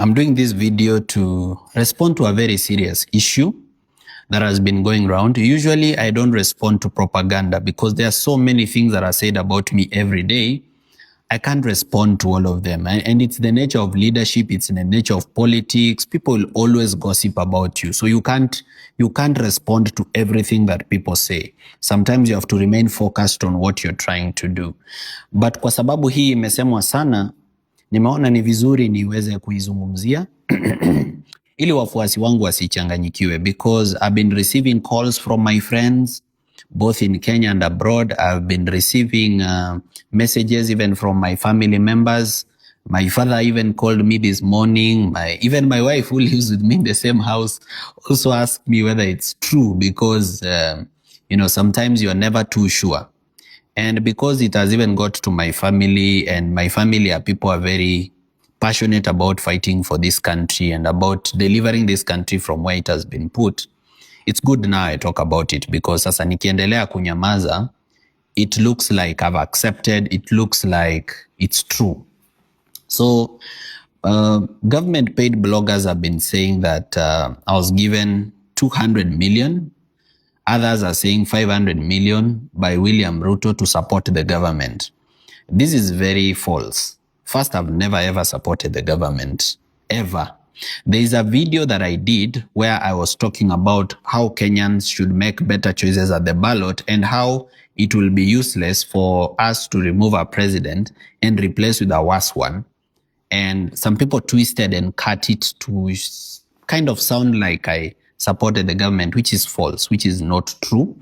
I'm doing this video to respond to a very serious issue that has been going around. Usually I don't respond to propaganda because there are so many things that are said about me every day. I can't respond to all of them. And it's the nature of leadership. It's the nature of politics. People will always gossip about you. So you can't respond to everything that people say. Sometimes you have to remain focused on what you're trying to do. But kwa sababu hii imesemwa sana, nimeona ni vizuri niweze kuizungumzia ili wafuasi wangu wasichanganyikiwe, because I've been receiving calls from my friends both in Kenya and abroad. I've been receiving messages even from my family members. My father even called me this morning. Even my wife, who lives with me in the same house, also asked me whether it's true, because sometimes you're never too sure. And because it has even got to my family, and my family are people who are very passionate about fighting for this country and about delivering this country from where it has been put, it's good now I talk about it, because sasa nikiendelea kunyamaza, it looks like I've accepted, it looks like it's true. So government paid bloggers have been saying that I was given 200 million. Others are saying 500 million by William Ruto to support the government. This is very false. First, I've never ever supported the government, ever. There is a video that I did where I was talking about how Kenyans should make better choices at the ballot, and how it will be useless for us to remove our president and replace with a worse one. And some people twisted and cut it to kind of sound like I supported the government, which is false, which is not true.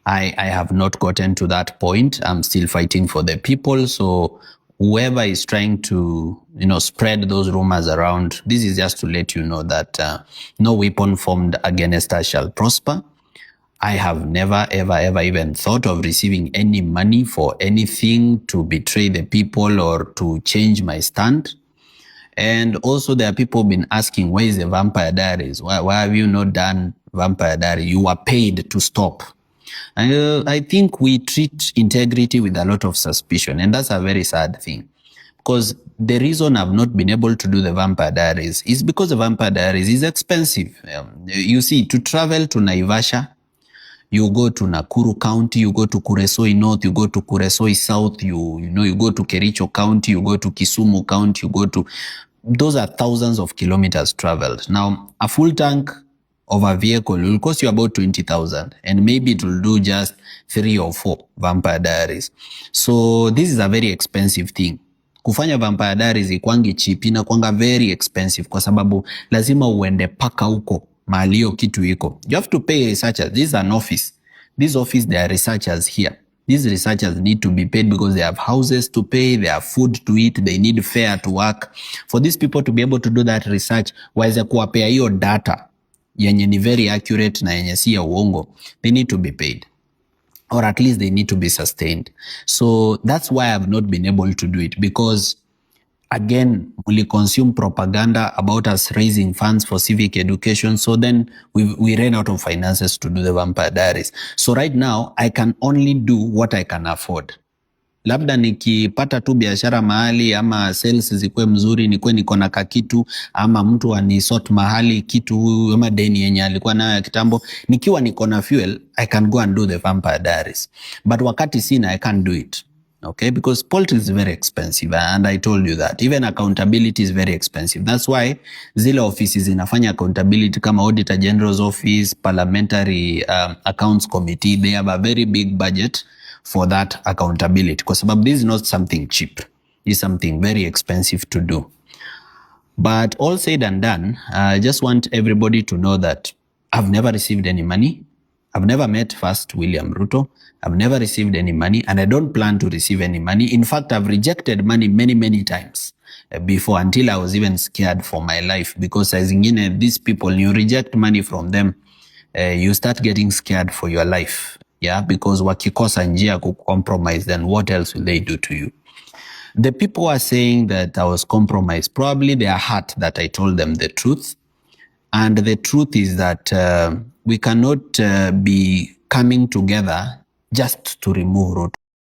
I have not gotten to that point. I'm still fighting for the people. So whoever is trying to, spread those rumors around, this is just to let you know that no weapon formed against us shall prosper. I have never, ever, ever even thought of receiving any money for anything to betray the people or to change my stand. And also there are people been asking, where is the Vampire Diaries? Why have you not done Vampire Diaries? You were paid to stop. I think we treat integrity with a lot of suspicion, and that's a very sad thing. Because the reason I've not been able to do the Vampire Diaries is because the Vampire Diaries is expensive. You see, to travel to Naivasha, you go to Nakuru County, you go to Kuresoi North, you go to Kuresoi South, you go to Kericho County, you go to Kisumu County, those are thousands of kilometers traveled. Now, a full tank of a vehicle will cost you about 20,000, and maybe it will do just 3 or 4 Vampire Diaries. So this is a very expensive thing. Kufanya Vampire Diaries ikwangi cheap, inakwanga very expensive kwa sababu lazima uende paka huko mahali hiyo kitu iko. You have to pay researchers. This is an office. This office, there are researchers here. These researchers need to be paid because they have houses to pay, they have food to eat, they need fare to work. For these people to be able to do that research, waweze kuwapea hiyo data yenye ni very accurate na yenye si ya uongo, they need to be paid. Or at least they need to be sustained. So that's why I've not been able to do it, because again, we consume propaganda about us raising funds for civic education. So then we ran out of finances to do the Vampire Diaries. So right now, I can only do what I can afford. Labda nikipata tu biashara mahali, ama sales zikuwe mzuri, nikuwe niko na kakitu, ama mtu anisort mahali kitu, ama deni yenye alikuwa nayo ya kitambo, nikiwa niko na fuel, I can go and do the Vampire Diaries. But wakati sina, I can't do it. Okay, because politics is very expensive, and I told you that. Even accountability is very expensive. That's why zile offices inafanya accountability kama Auditor General's Office, Parliamentary Accounts Committee, they have a very big budget for that accountability. Because this is not something cheap. It's something very expensive to do. But all said and done, I just want everybody to know that I've never received any money. I've never met first William Ruto. I've never received any money, and I don't plan to receive any money. In fact, I've rejected money many, many times before, until I was even scared for my life, because as in these people, you reject money from them, you start getting scared for your life. Yeah, because wakikosa njia compromise, then what else will they do to you? The people are saying that I was compromised. Probably they are hurt that I told them the truth. And the truth is that we cannot be coming together just to remove Ruto.